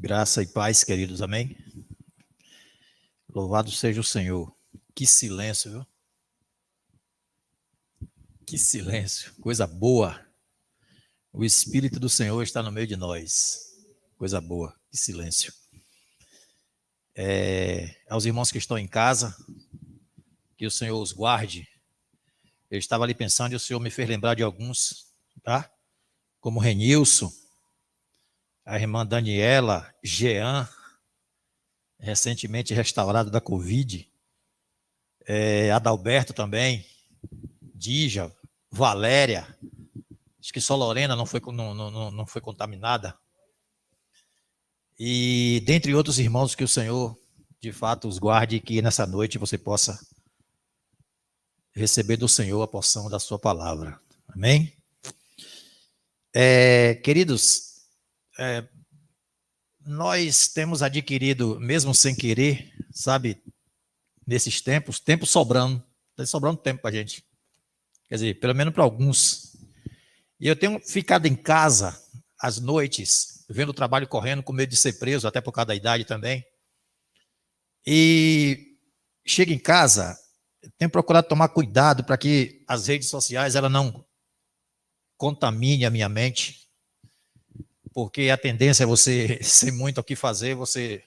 Graça e paz, queridos, amém? Louvado seja o Senhor. Que silêncio, viu? Que silêncio, coisa boa. O Espírito do Senhor está no meio de nós. Coisa boa, que silêncio. Aos irmãos que estão em casa, que o Senhor os guarde. Eu estava ali pensando e o Senhor me fez lembrar de alguns, tá? Como Renilson, a irmã Daniela, Jean, recentemente restaurado da Covid, Adalberto também, Dija, Valéria, acho que só Lorena não foi contaminada, e dentre outros irmãos que o Senhor, de fato, os guarde, que nessa noite você possa receber do Senhor a porção da sua palavra, amém? Queridos, nós temos adquirido, mesmo sem querer, sabe, nesses tempos, tempo sobrando, está sobrando tempo para a gente, quer dizer, pelo menos para alguns. E eu tenho ficado em casa às noites, vendo o trabalho correndo, com medo de ser preso, até por causa da idade também. E chego em casa, tenho procurado tomar cuidado para que as redes sociais ela não contamine a minha mente, porque a tendência é você ser muito o que fazer, você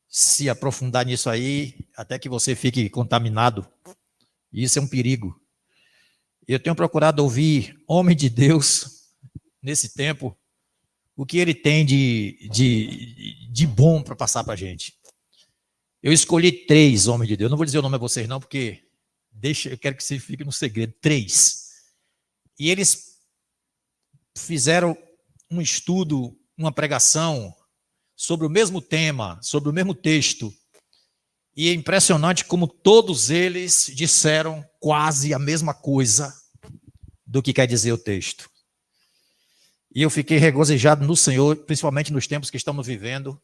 se aprofundar nisso aí, até que você fique contaminado. E isso é um perigo. Eu tenho procurado ouvir homem de Deus nesse tempo, o que ele tem de bom para passar para a gente. Eu escolhi 3 homens de Deus, não vou dizer o nome a vocês não, porque eu quero que você fique no segredo, 3. E eles fizeram um estudo, uma pregação sobre o mesmo tema, sobre o mesmo texto, e é impressionante como todos eles disseram quase a mesma coisa do que quer dizer o texto. E eu fiquei regozijado no Senhor, principalmente nos tempos que estamos vivendo,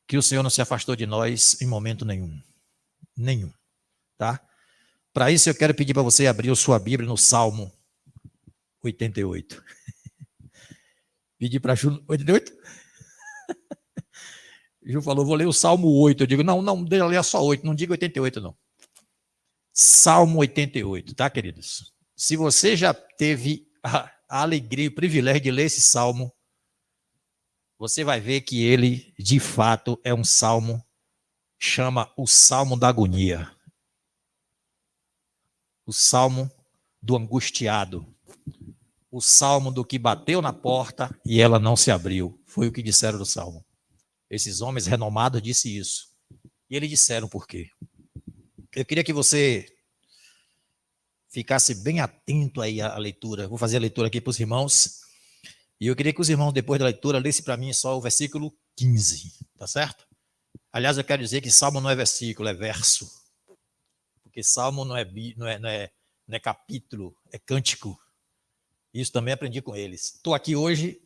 que o Senhor não se afastou de nós em momento nenhum. Nenhum. Tá? Para isso eu quero pedir para você abrir a sua Bíblia no Salmo 88. Pedir para Ju... 88? Ju falou, vou ler o Salmo 8. Eu digo, não, deixa eu ler só 8, não diga 88 não. Salmo 88, tá, queridos? Se você já teve a alegria e o privilégio de ler esse salmo, você vai ver que ele, de fato, é um salmo, chama o Salmo da Agonia. O Salmo do angustiado. O Salmo do que bateu na porta e ela não se abriu. Foi o que disseram do Salmo. Esses homens renomados disseram isso. E eles disseram por quê. Eu queria que você ficasse bem atento aí à leitura. Vou fazer a leitura aqui para os irmãos. E eu queria que os irmãos, depois da leitura, lessem para mim só o versículo 15. Tá certo? Aliás, eu quero dizer que Salmo não é versículo, é verso. Porque Salmo não é capítulo, é cântico. Isso também aprendi com eles. Estou aqui hoje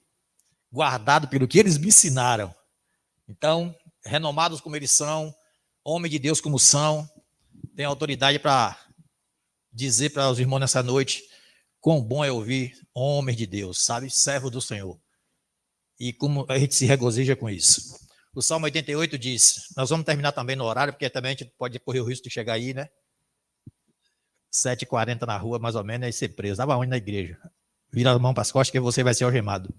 guardado pelo que eles me ensinaram. Então, renomados como eles são, homens de Deus como são, tem autoridade para dizer para os irmãos nessa noite quão bom é ouvir homens de Deus, sabe? Servo do Senhor. E como a gente se regozija com isso. O Salmo 88 diz, nós vamos terminar também no horário, porque também a gente pode correr o risco de chegar aí, né? 7h40 na rua, mais ou menos, e ser preso. Estava onde na igreja? Vira a mão para as costas que você vai ser algemado.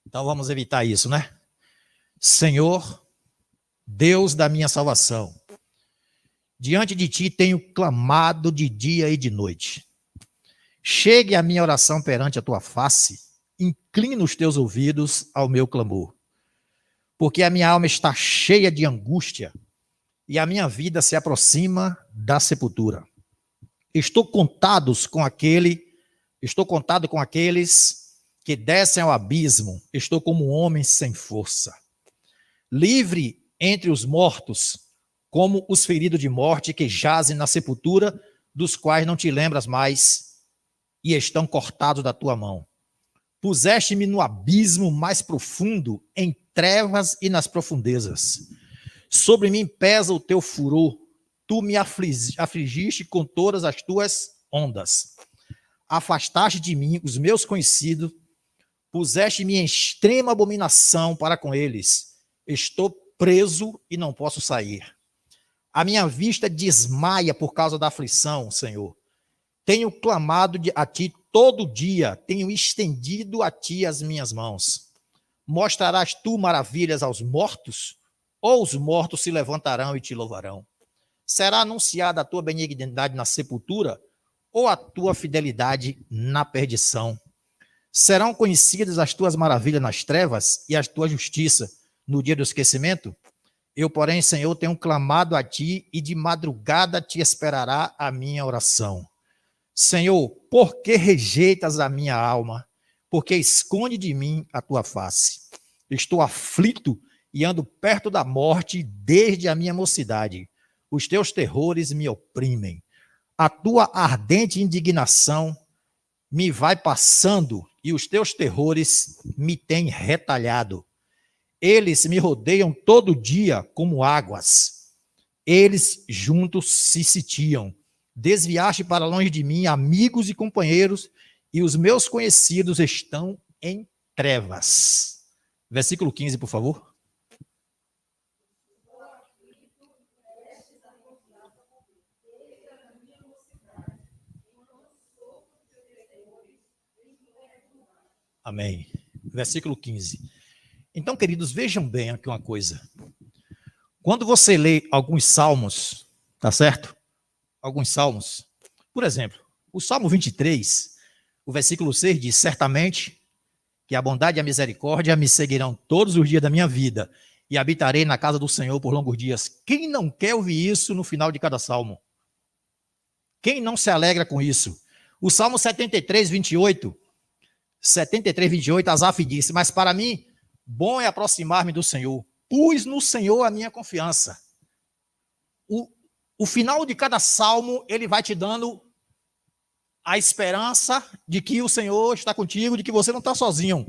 Então vamos evitar isso, né? Senhor, Deus da minha salvação, diante de ti tenho clamado de dia e de noite. Chegue a minha oração perante a tua face, inclina os teus ouvidos ao meu clamor. Porque a minha alma está cheia de angústia e a minha vida se aproxima da sepultura. Estou contado com aqueles que descem ao abismo. Estou como um homem sem força. Livre entre os mortos, como os feridos de morte que jazem na sepultura, dos quais não te lembras mais e estão cortados da tua mão. Puseste-me no abismo mais profundo, em trevas e nas profundezas. Sobre mim pesa o teu furor, tu me afligiste com todas as tuas ondas. Afastaste de mim os meus conhecidos, Puseste-me em extrema abominação para com eles. Estou preso e não posso sair. A minha vista desmaia por causa da aflição, Senhor. Tenho clamado a ti todo dia, tenho estendido a ti as minhas mãos. Mostrarás tu maravilhas aos mortos? Ou os mortos se levantarão e te louvarão? Será anunciada a tua benignidade na sepultura, ou a tua fidelidade na perdição? Serão conhecidas as tuas maravilhas nas trevas e a tua justiça no dia do esquecimento? Eu, porém, Senhor, tenho clamado a ti e de madrugada te esperará a minha oração. Senhor, por que rejeitas a minha alma? Por que esconde de mim a tua face? Estou aflito e ando perto da morte desde a minha mocidade. Os teus terrores me oprimem. A tua ardente indignação me vai passando e os teus terrores me têm retalhado. Eles me rodeiam todo dia como águas. Eles juntos se sitiam. Desviaste para longe de mim amigos e companheiros, e os meus conhecidos estão em trevas. Versículo 15, por favor. Amém. Versículo 15. Então, queridos, vejam bem aqui uma coisa. Quando você lê alguns salmos, tá certo? Alguns salmos. Por exemplo, o Salmo 23, o versículo 6 diz: certamente que a bondade e a misericórdia me seguirão todos os dias da minha vida e habitarei na casa do Senhor por longos dias. Quem não quer ouvir isso no final de cada salmo? Quem não se alegra com isso? O Salmo 73, 28, Asaf disse: mas para mim, bom é aproximar-me do Senhor. Pus no Senhor a minha confiança. O final de cada salmo, ele vai te dando a esperança de que o Senhor está contigo, de que você não está sozinho.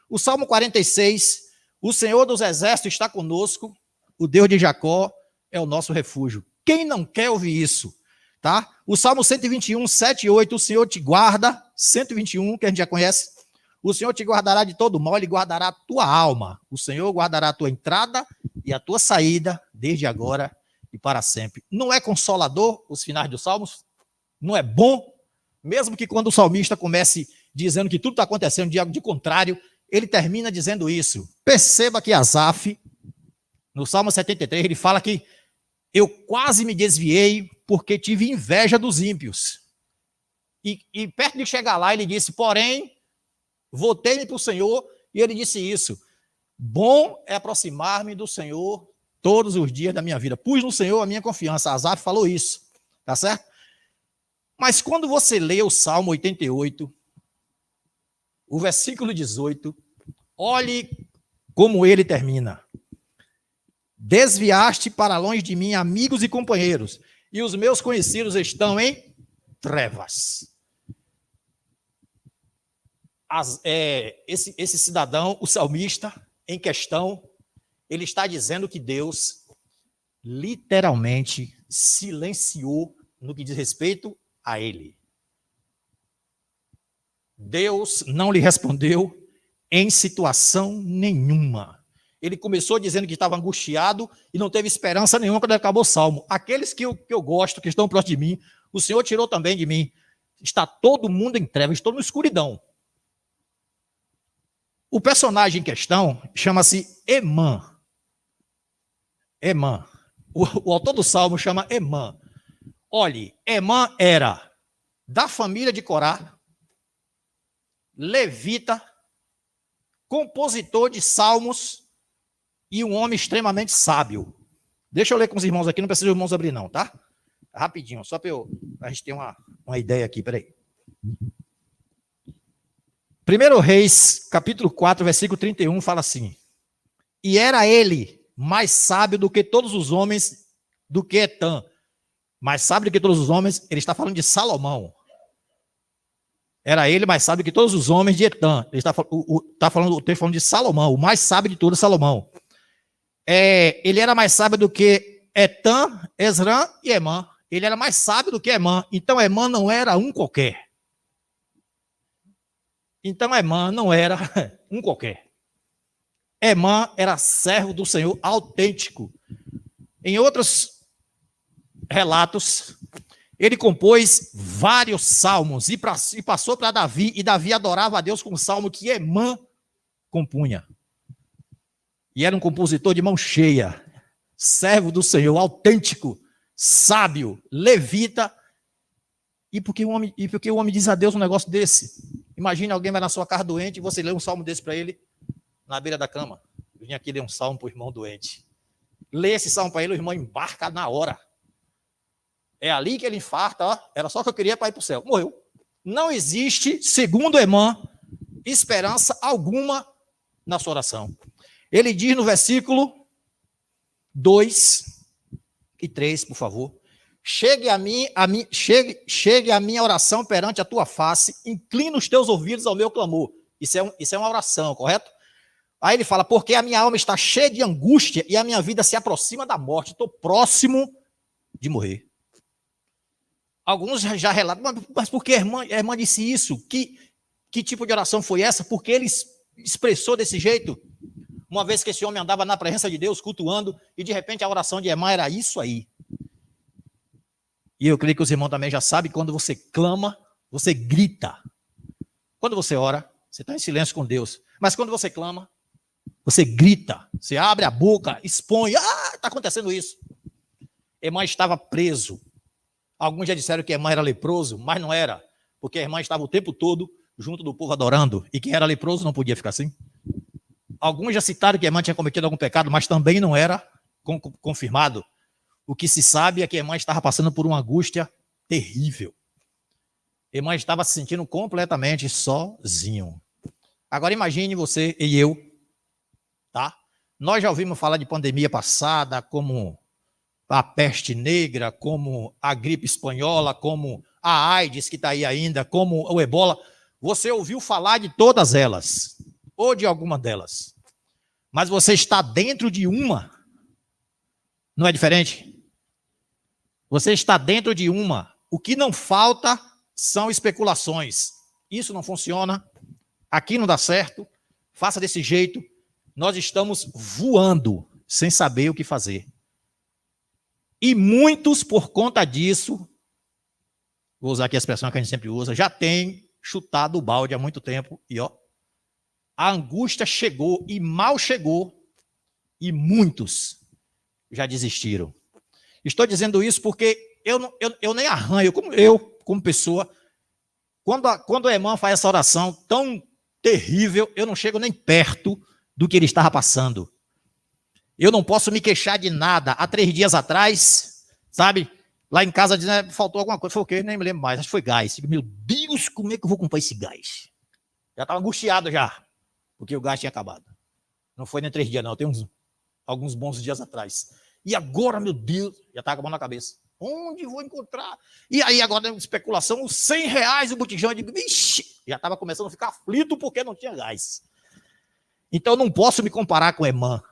O Salmo 46, o Senhor dos exércitos está conosco, o Deus de Jacó é o nosso refúgio. Quem não quer ouvir isso? Tá? O Salmo 121, 7 e 8, o Senhor te guarda, 121, que a gente já conhece. O Senhor te guardará de todo mal, Ele guardará a tua alma. O Senhor guardará a tua entrada e a tua saída, desde agora e para sempre. Não é consolador os finais dos salmos? Não é bom? Mesmo que quando o salmista comece dizendo que tudo está acontecendo de contrário, ele termina dizendo isso. Perceba que Asaf, no Salmo 73, ele fala que eu quase me desviei porque tive inveja dos ímpios. E perto de chegar lá, ele disse, porém, voltei-me para o Senhor, e ele disse isso: bom é aproximar-me do Senhor todos os dias da minha vida. Pus no Senhor a minha confiança. Asaf falou isso, tá certo? Mas quando você lê o Salmo 88, o versículo 18, olhe como ele termina. Desviaste para longe de mim amigos e companheiros, e os meus conhecidos estão em trevas. Esse cidadão, o salmista em questão, ele está dizendo que Deus literalmente silenciou no que diz respeito a ele. Deus não lhe respondeu em situação nenhuma. Ele começou dizendo que estava angustiado e não teve esperança nenhuma quando acabou o salmo. Aqueles que eu gosto, que estão próximos de mim, o Senhor tirou também de mim. Está todo mundo em trevas, estou na escuridão. O personagem em questão chama-se Emã. Emã. O autor do salmo chama Emã. Olhe, Emã era da família de Corá, levita, compositor de salmos e um homem extremamente sábio. Deixa eu ler com os irmãos aqui, não precisa os irmãos abrir não, tá? Rapidinho, só para a gente ter uma ideia aqui, peraí. 1 Reis, capítulo 4, versículo 31, fala assim: e era ele mais sábio do que todos os homens, do que Etã. Mais sábio do que todos os homens, ele está falando de Salomão. Era ele mais sábio que todos os homens de Etã. Ele está falando de Salomão, o mais sábio de todos, Salomão. Ele era mais sábio do que Etã, Esrã e Emã. Ele era mais sábio do que Emã. Então Emã não era um qualquer. Então, Emã não era um qualquer. Emã era servo do Senhor autêntico. Em outros relatos, ele compôs vários salmos e passou para Davi, e Davi adorava a Deus com o salmo que Emã compunha. E era um compositor de mão cheia, servo do Senhor, autêntico, sábio, levita. E porque o homem diz a Deus um negócio desse? Imagine alguém vai na sua casa doente e você lê um salmo desse para ele na beira da cama. Eu vim aqui ler um salmo para o irmão doente. Lê esse salmo para ele, o irmão embarca na hora. É ali que ele infarta, ó. Era só que eu queria para ir para o céu. Morreu. Não existe, segundo Emã, esperança alguma na sua oração. Ele diz no versículo 2 e 3, por favor. Chegue a minha oração perante a tua face, inclina os teus ouvidos ao meu clamor. Isso é uma oração, correto? Aí ele fala, porque a minha alma está cheia de angústia e a minha vida se aproxima da morte. Estou próximo de morrer. Alguns já relatam, mas por que a irmã disse isso? Que tipo de oração foi essa? Porque ele expressou desse jeito? Uma vez que esse homem andava na presença de Deus, cultuando, e de repente a oração de Emã era isso aí. E eu creio que os irmãos também já sabem, quando você clama, você grita. Quando você ora, você está em silêncio com Deus. Mas quando você clama, você grita, você abre a boca, expõe. Está acontecendo isso. Emã estava preso. Alguns já disseram que Emã era leproso, mas não era. Porque a irmã estava o tempo todo junto do povo adorando. E quem era leproso não podia ficar assim. Alguns já citaram que Emã tinha cometido algum pecado, mas também não era confirmado. O que se sabe é que Emã estava passando por uma angústia terrível. Emã estava se sentindo completamente sozinho. Agora imagine você e eu, tá? Nós já ouvimos falar de pandemia passada, como a peste negra, como a gripe espanhola, como a AIDS que está aí ainda, como o ebola. Você ouviu falar de todas elas, ou de alguma delas. Mas você está dentro de uma. Não é diferente? Você está dentro de uma. O que não falta são especulações. Isso não funciona. Aqui não dá certo. Faça desse jeito. Nós estamos voando sem saber o que fazer. E muitos, por conta disso, vou usar aqui a expressão que a gente sempre usa, já têm chutado o balde há muito tempo. E ó, a angústia chegou e mal chegou. E muitos já desistiram. Estou dizendo isso porque eu nem arranho, como pessoa, quando a irmã faz essa oração tão terrível, eu não chego nem perto do que ele estava passando. Eu não posso me queixar de nada. Há 3 dias atrás, sabe, lá em casa dizendo, faltou alguma coisa, foi o quê? Nem me lembro mais, acho que foi gás. Meu Deus, como é que eu vou comprar esse gás? Já estava angustiado já, porque o gás tinha acabado. Não foi nem 3 dias não, tem alguns bons dias atrás. E agora, meu Deus, já estava com a mão na cabeça. Onde vou encontrar? E aí, agora, especulação, R$100 o botijão. Eu digo, vixe, já estava começando a ficar aflito porque não tinha gás. Então, eu não posso me comparar com Emã.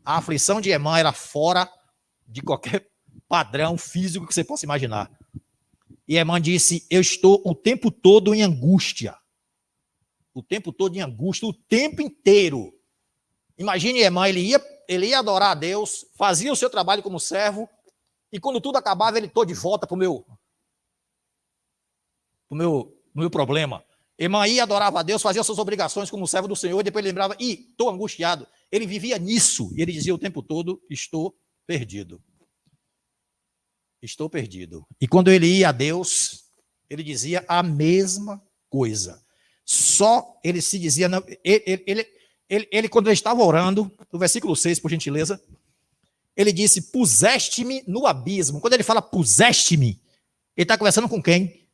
A aflição de Emã era fora de qualquer padrão físico que você possa imaginar. E Emã disse, eu estou o tempo todo em angústia. O tempo todo em angústia, o tempo inteiro. Imagine Emã, ele ia adorar a Deus, fazia o seu trabalho como servo, e quando tudo acabava, ele todo de volta para o meu problema. Emã ia, adorava a Deus, fazia suas obrigações como servo do Senhor, e depois ele lembrava, estou angustiado. Ele vivia nisso, e ele dizia o tempo todo, estou perdido. Estou perdido. E quando ele ia a Deus, ele dizia a mesma coisa. Só ele se dizia, não, ele, quando ele estava orando, no versículo 6, por gentileza, ele disse, puseste-me no abismo. Quando ele fala puseste-me, ele está conversando com quem?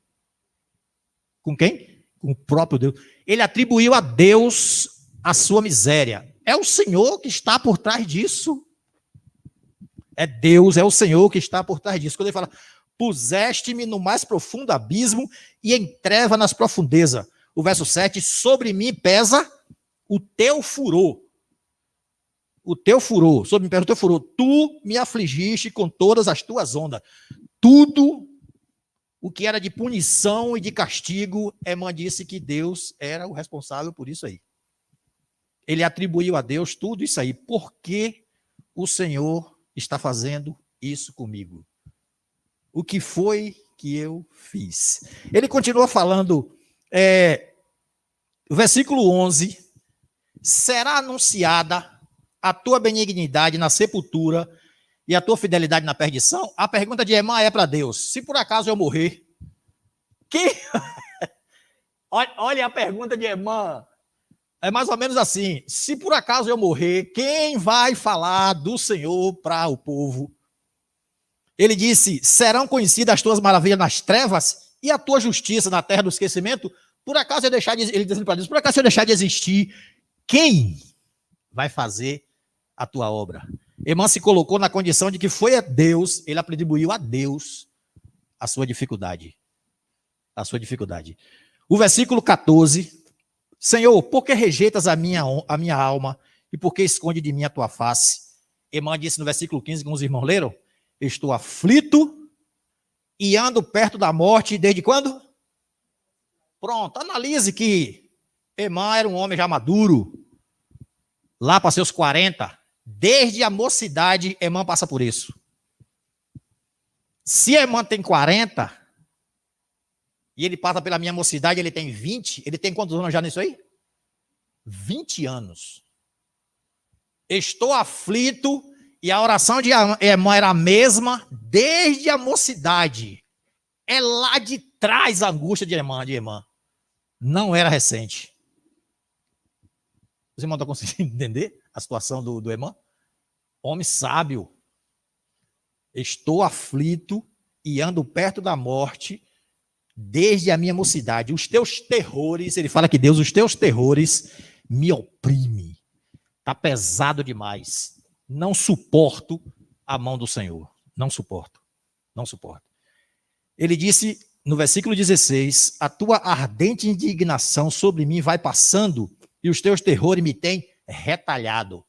Com quem? Com o próprio Deus. Ele atribuiu a Deus a sua miséria. É o Senhor que está por trás disso. É Deus, é o Senhor que está por trás disso. Quando ele fala, puseste-me no mais profundo abismo e em treva nas profundezas. O verso 7, sobre mim pesa o teu furor. O teu furor, sobre mim pesa o teu furor. Tu me afligiste com todas as tuas ondas. Tudo o que era de punição e de castigo, Emã disse que Deus era o responsável por isso aí. Ele atribuiu a Deus tudo isso aí. Por que o Senhor está fazendo isso comigo? O que foi que eu fiz? Ele continua falando, o versículo 11, será anunciada a tua benignidade na sepultura e a tua fidelidade na perdição? A pergunta de Emã é para Deus: se por acaso eu morrer, quem? Olha a pergunta de Emã. É mais ou menos assim: se por acaso eu morrer, quem vai falar do Senhor para o povo? Ele disse: serão conhecidas as tuas maravilhas nas trevas e a tua justiça na terra do esquecimento? Por acaso eu deixar de, ele dizendo para Deus, por acaso eu deixar de existir, quem vai fazer a tua obra? Emã se colocou na condição de que foi a Deus, ele atribuiu a Deus a sua dificuldade. A sua dificuldade. O versículo 14, Senhor, por que rejeitas a minha alma e por que esconde de mim a tua face? Emã disse no versículo 15, como os irmãos leram, estou aflito e ando perto da morte desde quando? Pronto, analise que Emã era um homem já maduro, lá para seus 40, desde a mocidade, Emã passa por isso. Se Emã tem 40, e ele passa pela minha mocidade, ele tem 20, ele tem quantos anos já nisso aí? 20 anos. Estou aflito, e a oração de Emã era a mesma desde a mocidade. É lá de trás a angústia de Emã. Não era recente. Os irmãos estão conseguindo entender a situação do Emã? Homem sábio. Estou aflito e ando perto da morte desde a minha mocidade. Os teus terrores, ele fala que Deus, os teus terrores me oprimem. Está pesado demais. Não suporto a mão do Senhor. Não suporto. Não suporto. Ele disse no versículo 16, a tua ardente indignação sobre mim vai passando e os teus terrores me têm retalhado.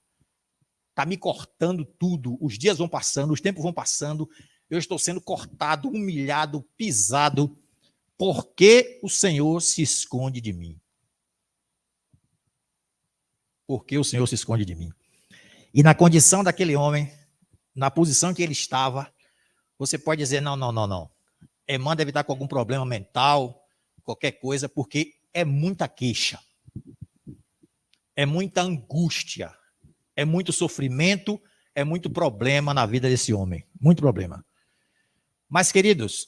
Está me cortando tudo. Os dias vão passando, os tempos vão passando. Eu estou sendo cortado, humilhado, pisado. Por que o Senhor se esconde de mim? Por que o Senhor se esconde de mim? E na condição daquele homem, na posição que ele estava, você pode dizer, não. Emã deve estar com algum problema mental, qualquer coisa, porque é muita queixa. É muita angústia. É muito sofrimento, é muito problema na vida desse homem. Muito problema. Mas, queridos,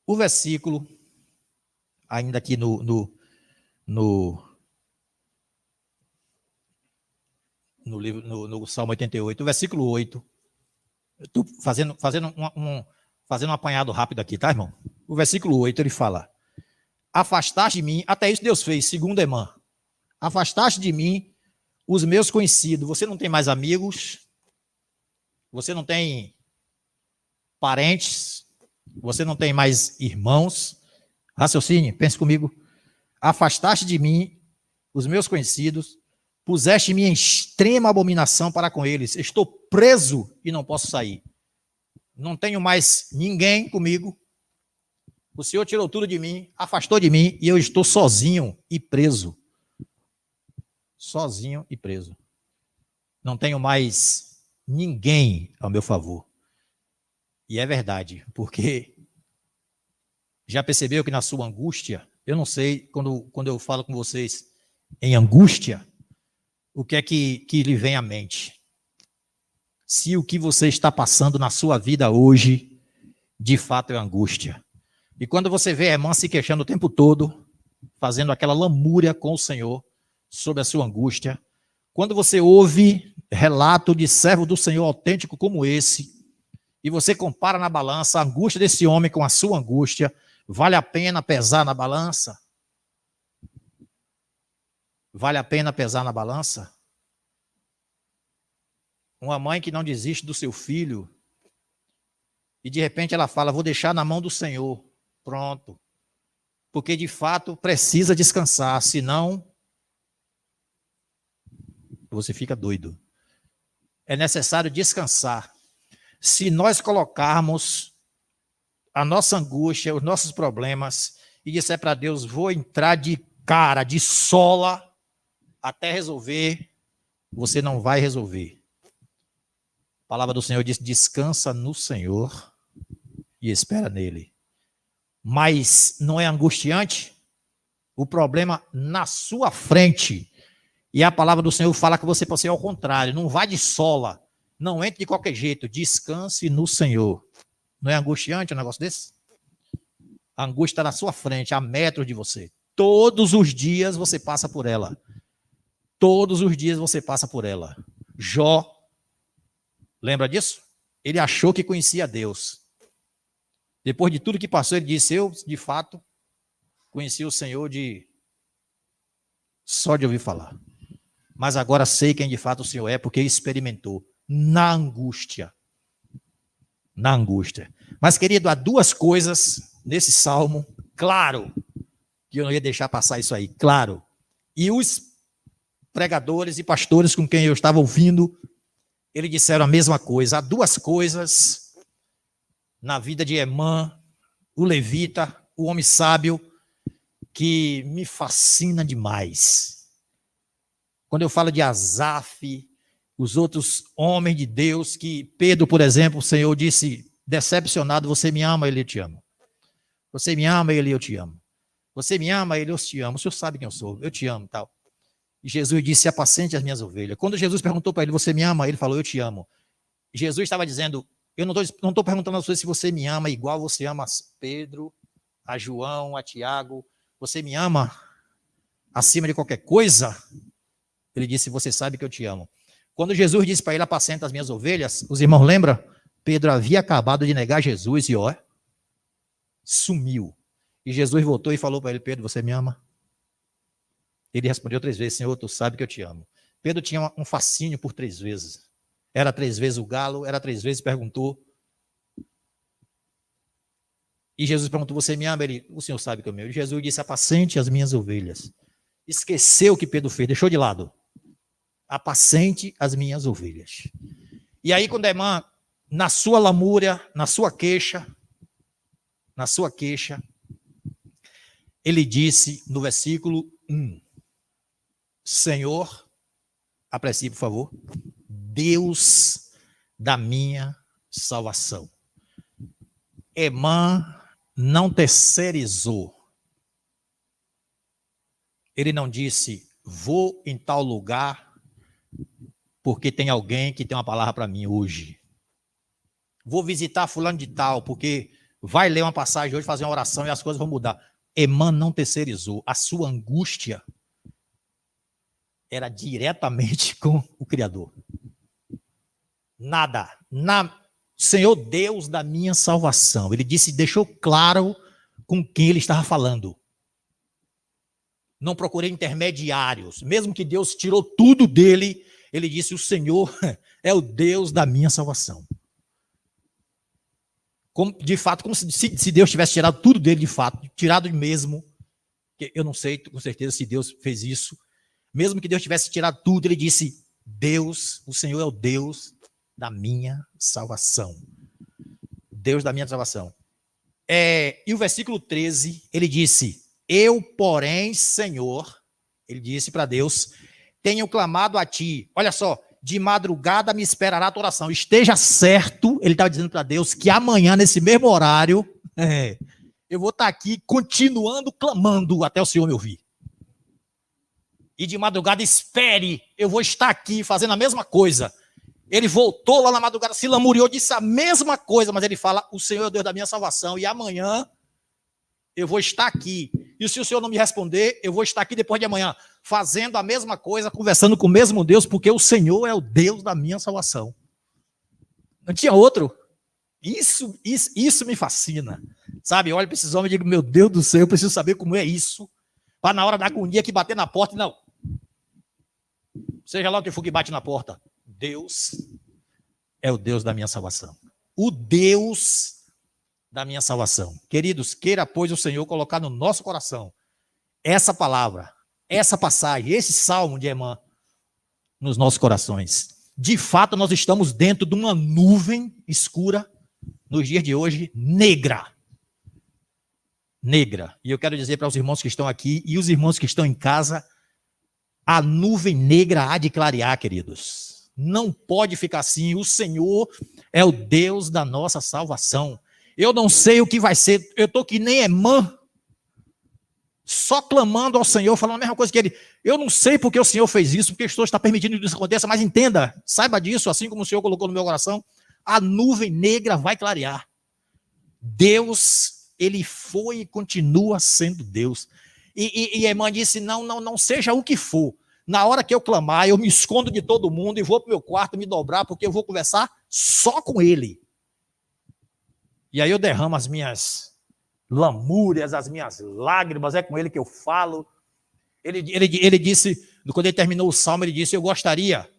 o versículo, ainda aqui no Salmo 88, o versículo 8, eu estou fazendo um apanhado rápido aqui, tá, irmão? O versículo 8, ele fala, afastaste de mim, até isso Deus fez, segundo Emã, afastaste de mim os meus conhecidos. Você não tem mais amigos, você não tem parentes, você não tem mais irmãos. Raciocine, pense comigo. Afastaste de mim os meus conhecidos, puseste-me em extrema abominação para com eles. Estou preso e não posso sair. Não tenho mais ninguém comigo. O Senhor tirou tudo de mim, afastou de mim e eu estou sozinho e preso. Sozinho e preso. Não tenho mais ninguém ao meu favor. E é verdade, porque já percebeu que na sua angústia, eu não sei, quando eu falo com vocês em angústia, o que é que lhe vem à mente? Se o que você está passando na sua vida hoje, de fato é angústia. E quando você vê a irmã se queixando o tempo todo, fazendo aquela lamúria com o Senhor sobre a sua angústia, quando você ouve relato de servo do Senhor autêntico como esse, e você compara na balança a angústia desse homem com a sua angústia, vale a pena pesar na balança? Vale a pena pesar na balança? Uma mãe que não desiste do seu filho, e de repente ela fala, vou deixar na mão do Senhor. Pronto. Porque de fato precisa descansar, senão você fica doido. É necessário descansar. Se nós colocarmos a nossa angústia, os nossos problemas, e disser para Deus, vou entrar de cara, de sola, até resolver, você não vai resolver. A palavra do Senhor diz, descansa no Senhor e espera nele. Mas não é angustiante? O problema na sua frente. E a palavra do Senhor fala que você pode ser ao contrário, não vá de sola, não entre de qualquer jeito, descanse no Senhor. Não é angustiante um negócio desse? A angústia está na sua frente, a metros de você. Todos os dias você passa por ela. Todos os dias você passa por ela. Jó, lembra disso? Ele achou que conhecia Deus. Depois de tudo que passou, ele disse, eu, de fato, conheci o Senhor só de ouvir falar. Mas agora sei quem de fato o Senhor é, porque experimentou na angústia. Na angústia. Mas, querido, há duas coisas nesse salmo, claro, que eu não ia deixar passar isso aí, claro. E os pregadores e pastores com quem eu estava ouvindo, eles disseram a mesma coisa. Há duas coisas na vida de Emã, o levita, o homem sábio, que me fascina demais. Quando eu falo de Asaf, os outros homens de Deus, que Pedro, por exemplo, o Senhor disse, decepcionado, você me ama, ele eu te amo. Você me ama, ele eu te amo. Você me ama, ele eu te amo. O Senhor sabe quem eu sou, eu te amo, tal. E Jesus disse, apacente as minhas ovelhas. Quando Jesus perguntou para ele, você me ama? Ele falou, eu te amo. E Jesus estava dizendo, eu não estou perguntando a você se você me ama igual você ama a Pedro, a João, a Tiago. Você me ama acima de qualquer coisa? Ele disse, você sabe que eu te amo. Quando Jesus disse para ele, apacenta as minhas ovelhas, os irmãos lembram? Pedro havia acabado de negar Jesus e ó, sumiu. E Jesus voltou e falou para ele, Pedro, você me ama? Ele respondeu 3 vezes, Senhor, tu sabe que eu te amo. Pedro tinha um fascínio por 3 vezes. Era 3 vezes o galo, era 3 vezes perguntou. E Jesus perguntou, você me ama? Ele, o Senhor sabe que eu me amo. E Jesus disse, apacente as minhas ovelhas. Esqueceu o que Pedro fez, deixou de lado. Apacente as minhas ovelhas. E aí, quando a irmã, na sua lamúria, na sua queixa, ele disse no versículo 1, Senhor, aprecie, por favor, Deus da minha salvação. Emã não terceirizou. Ele não disse, vou em tal lugar porque tem alguém que tem uma palavra para mim hoje. Vou visitar fulano de tal, porque vai ler uma passagem hoje, fazer uma oração e as coisas vão mudar. Emã não terceirizou. A sua angústia era diretamente com o Criador. Nada. Senhor Deus da minha salvação. Ele disse, deixou claro com quem ele estava falando. Não procurei intermediários. Mesmo que Deus tirou tudo dele, ele disse, o Senhor é o Deus da minha salvação. De fato, como se Deus tivesse tirado tudo dele de fato, tirado mesmo, eu não sei com certeza se Deus fez isso, mesmo que Deus tivesse tirado tudo, ele disse, Deus, o Senhor é o Deus da minha salvação. Deus da minha salvação. E o versículo 13, ele disse, eu, porém, Senhor, ele disse para Deus, tenho clamado a ti, olha só, de madrugada me esperará a tua oração. Esteja certo, ele estava dizendo para Deus, que amanhã, nesse mesmo horário, eu vou estar aqui continuando clamando até o Senhor me ouvir. E de madrugada, espere, eu vou estar aqui fazendo a mesma coisa. Ele voltou lá na madrugada, se lamuriou, disse a mesma coisa, mas ele fala, o Senhor é o Deus da minha salvação, e amanhã eu vou estar aqui. E se o Senhor não me responder, eu vou estar aqui depois de amanhã, fazendo a mesma coisa, conversando com o mesmo Deus, porque o Senhor é o Deus da minha salvação. Não tinha outro. Isso me fascina. Sabe, eu olho para esses homens e digo, meu Deus do céu, eu preciso saber como é isso. Para na hora da agonia que bater na porta, não. Seja lá o que for que bate na porta. Deus é o Deus da minha salvação. O Deus da minha salvação. Queridos, queira, pois, o Senhor colocar no nosso coração essa palavra, essa passagem, esse salmo de Emã nos nossos corações. De fato, nós estamos dentro de uma nuvem escura, nos dias de hoje, negra. Negra. E eu quero dizer para os irmãos que estão aqui e os irmãos que estão em casa, a nuvem negra há de clarear, queridos. Não pode ficar assim. O Senhor é o Deus da nossa salvação. Eu não sei o que vai ser. Eu estou que nem Emã, só clamando ao Senhor, falando a mesma coisa que ele. Eu não sei porque o Senhor fez isso, porque o Senhor está permitindo que isso aconteça, mas entenda, saiba disso, assim como o Senhor colocou no meu coração, a nuvem negra vai clarear. Deus, ele foi e continua sendo Deus. E a irmã disse, não seja o que for. Na hora que eu clamar, eu me escondo de todo mundo e vou para o meu quarto me dobrar, porque eu vou conversar só com ele. E aí eu derramo as minhas lamúrias, as minhas lágrimas, é com ele que eu falo. Ele disse, quando ele terminou o salmo, ele disse, eu gostaria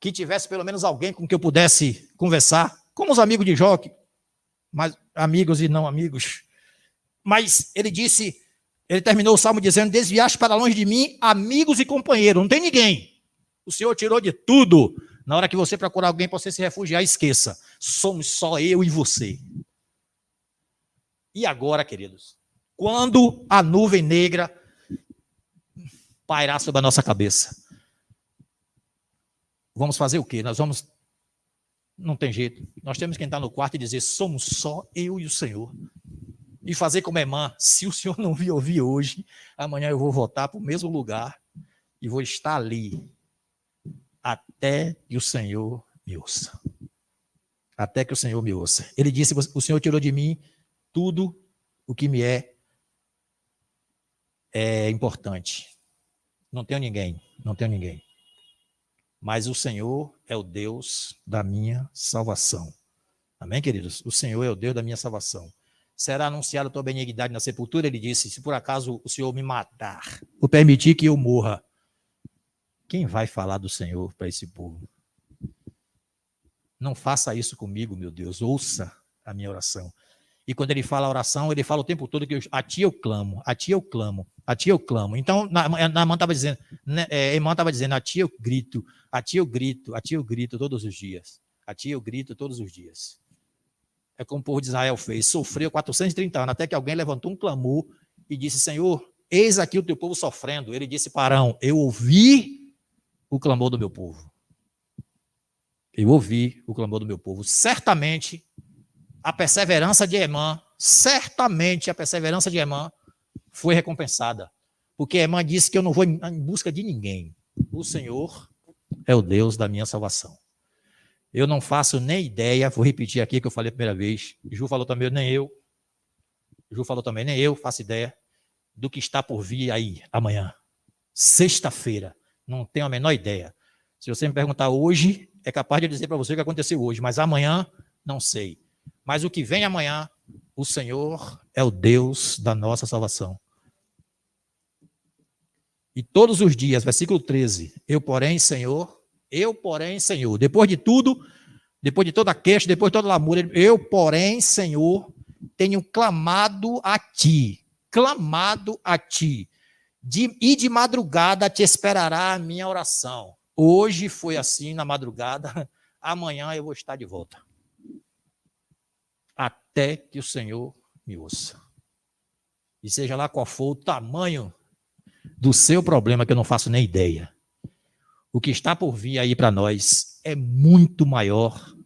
que tivesse pelo menos alguém com quem eu pudesse conversar, como os amigos de Jó, mas amigos e não amigos. Mas ele disse, ele terminou o salmo dizendo, desviaste para longe de mim, amigos e companheiros, não tem ninguém. O Senhor tirou de tudo. Na hora que você procurar alguém para você se refugiar, esqueça. Somos só eu e você. E agora, queridos, quando a nuvem negra pairar sobre a nossa cabeça, vamos fazer o quê? Não tem jeito. Nós temos que entrar no quarto e dizer, somos só eu e o Senhor. E fazer como a irmã, se o Senhor não me ouvir hoje, amanhã eu vou voltar para o mesmo lugar e vou estar ali até que o Senhor me ouça. Até que o Senhor me ouça. Ele disse, o Senhor tirou de mim tudo o que me é importante. Não tenho ninguém. Mas o Senhor é o Deus da minha salvação. Amém, queridos? O Senhor é o Deus da minha salvação. Será anunciada a tua benignidade na sepultura? Ele disse, se por acaso o Senhor me matar, ou permitir que eu morra, quem vai falar do Senhor para esse povo? Não faça isso comigo, meu Deus. Ouça a minha oração. E quando ele fala a oração, ele fala o tempo todo que a ti eu clamo, a ti eu clamo, a ti eu clamo. Então, a irmã estava dizendo, a ti eu grito, a ti eu grito, a ti eu grito todos os dias. A ti eu grito todos os dias. É como o povo de Israel fez, sofreu 430 anos, até que alguém levantou um clamor e disse, Senhor, eis aqui o teu povo sofrendo. Ele disse para Arão, eu ouvi o clamor do meu povo. Eu ouvi o clamor do meu povo. Certamente, a perseverança de Emã, foi recompensada. Porque Emã disse que eu não vou em busca de ninguém. O Senhor é o Deus da minha salvação. Eu não faço nem ideia, vou repetir aqui que eu falei a primeira vez, Ju falou também, nem eu faço ideia do que está por vir aí, amanhã. Sexta-feira, não tenho a menor ideia. Se você me perguntar hoje, é capaz de eu dizer para você o que aconteceu hoje, mas amanhã, não sei. Mas o que vem amanhã, o Senhor é o Deus da nossa salvação. E todos os dias, versículo 13, eu, porém, Senhor, depois de tudo, depois de toda a queixa, depois de toda a lamúria, eu, porém, Senhor, tenho clamado a ti, e de madrugada te esperará a minha oração. Hoje foi assim na madrugada, amanhã eu vou estar de volta. Até que o Senhor me ouça. E seja lá qual for o tamanho do seu problema, que eu não faço nem ideia. O que está por vir aí para nós é muito maior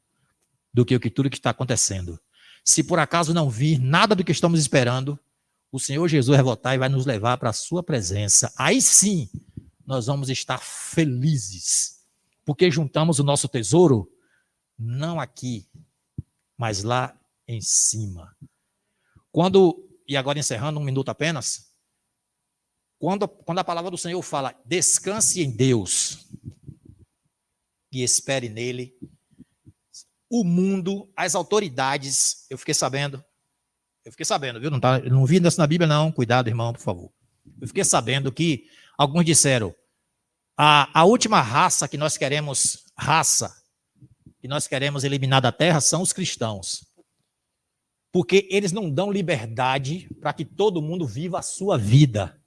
do que tudo que está acontecendo. Se por acaso não vir nada do que estamos esperando, o Senhor Jesus vai voltar e vai nos levar para a sua presença. Aí sim, nós vamos estar felizes, porque juntamos o nosso tesouro, não aqui, mas lá em cima. E agora encerrando um minuto apenas, quando a palavra do Senhor fala, descanse em Deus e espere nele, o mundo, as autoridades, eu fiquei sabendo, viu? Não vi isso na Bíblia não, cuidado irmão, por favor. Eu fiquei sabendo que alguns disseram, a última raça que nós queremos eliminar da terra são os cristãos. Porque eles não dão liberdade para que todo mundo viva a sua vida.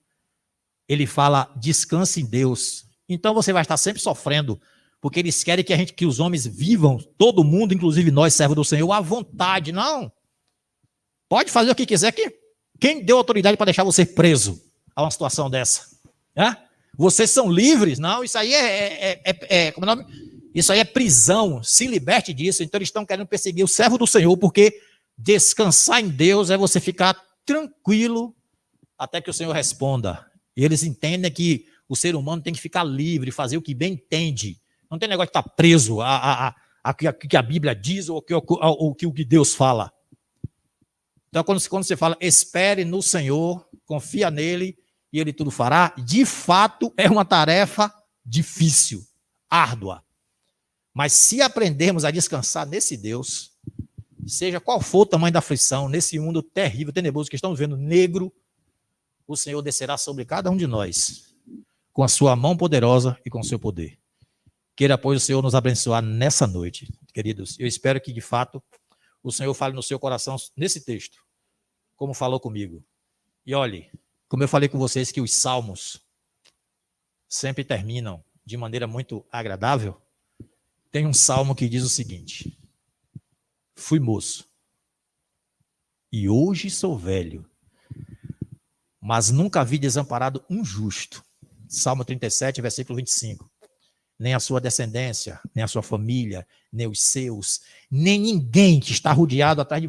Ele fala, descanse em Deus. Então você vai estar sempre sofrendo Porque eles querem que os homens vivam, todo mundo, inclusive nós, servos do Senhor, à vontade. Não. Pode fazer o que quiser. Quem deu autoridade para deixar você preso a uma situação dessa? Vocês são livres? Não, isso aí como é o nome? Isso aí é prisão. Se liberte disso. Então eles estão querendo perseguir o servo do Senhor, porque descansar em Deus é você ficar tranquilo até que o Senhor responda. E eles entendem que o ser humano tem que ficar livre, fazer o que bem entende. Não tem negócio de estar preso a que a Bíblia diz ou o que Deus fala. Então, quando você fala, espere no Senhor, confia nele e ele tudo fará, de fato é uma tarefa difícil, árdua. Mas se aprendermos a descansar nesse Deus, seja qual for o tamanho da aflição, nesse mundo terrível, tenebroso que estamos vendo, negro, o Senhor descerá sobre cada um de nós, com a sua mão poderosa e com o seu poder. Queira, pois, o Senhor nos abençoar nessa noite, queridos. Eu espero que, de fato, o Senhor fale no seu coração nesse texto, como falou comigo. E olhe, como eu falei com vocês que os salmos sempre terminam de maneira muito agradável, tem um salmo que diz o seguinte: fui moço e hoje sou velho, mas nunca vi desamparado um justo. Salmo 37, versículo 25. Nem a sua descendência, nem a sua família, nem os seus, nem ninguém que está rodeado atrás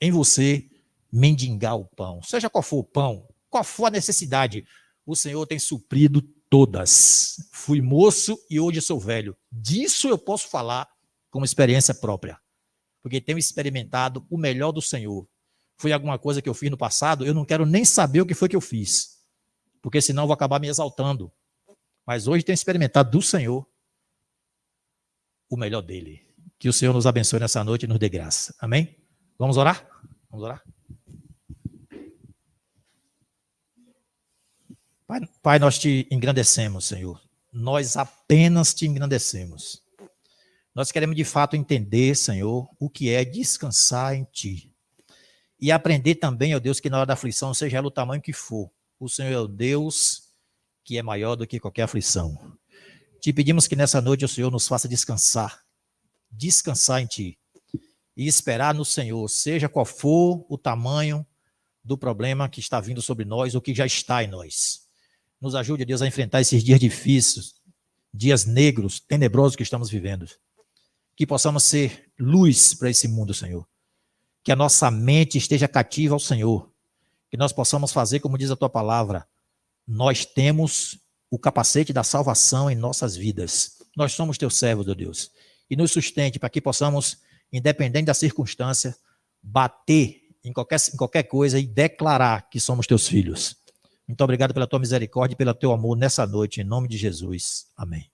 em você mendigar o pão. Seja qual for o pão, qual for a necessidade, o Senhor tem suprido todas. Fui moço e hoje sou velho. Disso eu posso falar como experiência própria, porque tenho experimentado o melhor do Senhor. Foi alguma coisa que eu fiz no passado, eu não quero nem saber o que foi que eu fiz, porque senão eu vou acabar me exaltando. Mas hoje tenho experimentado do Senhor o melhor dele. Que o Senhor nos abençoe nessa noite e nos dê graça. Amém? Vamos orar? Vamos orar? Pai, nós te engrandecemos, Senhor. Nós apenas te engrandecemos. Nós queremos de fato entender, Senhor, o que é descansar em ti. E aprender também, ó Deus, que na hora da aflição, seja ela o tamanho que for, o Senhor é o Deus que é maior do que qualquer aflição. Te pedimos que nessa noite o Senhor nos faça descansar em ti e esperar no Senhor, seja qual for o tamanho do problema que está vindo sobre nós ou que já está em nós. Nos ajude, Deus, a enfrentar esses dias difíceis, dias negros, tenebrosos que estamos vivendo. Que possamos ser luz para esse mundo, Senhor. Que a nossa mente esteja cativa ao Senhor. Que nós possamos fazer, como diz a tua palavra, nós temos o capacete da salvação em nossas vidas. Nós somos teus servos, ó Deus. E nos sustente para que possamos, independente da circunstância, bater em qualquer coisa e declarar que somos teus filhos. Muito obrigado pela tua misericórdia e pelo teu amor nessa noite, em nome de Jesus. Amém.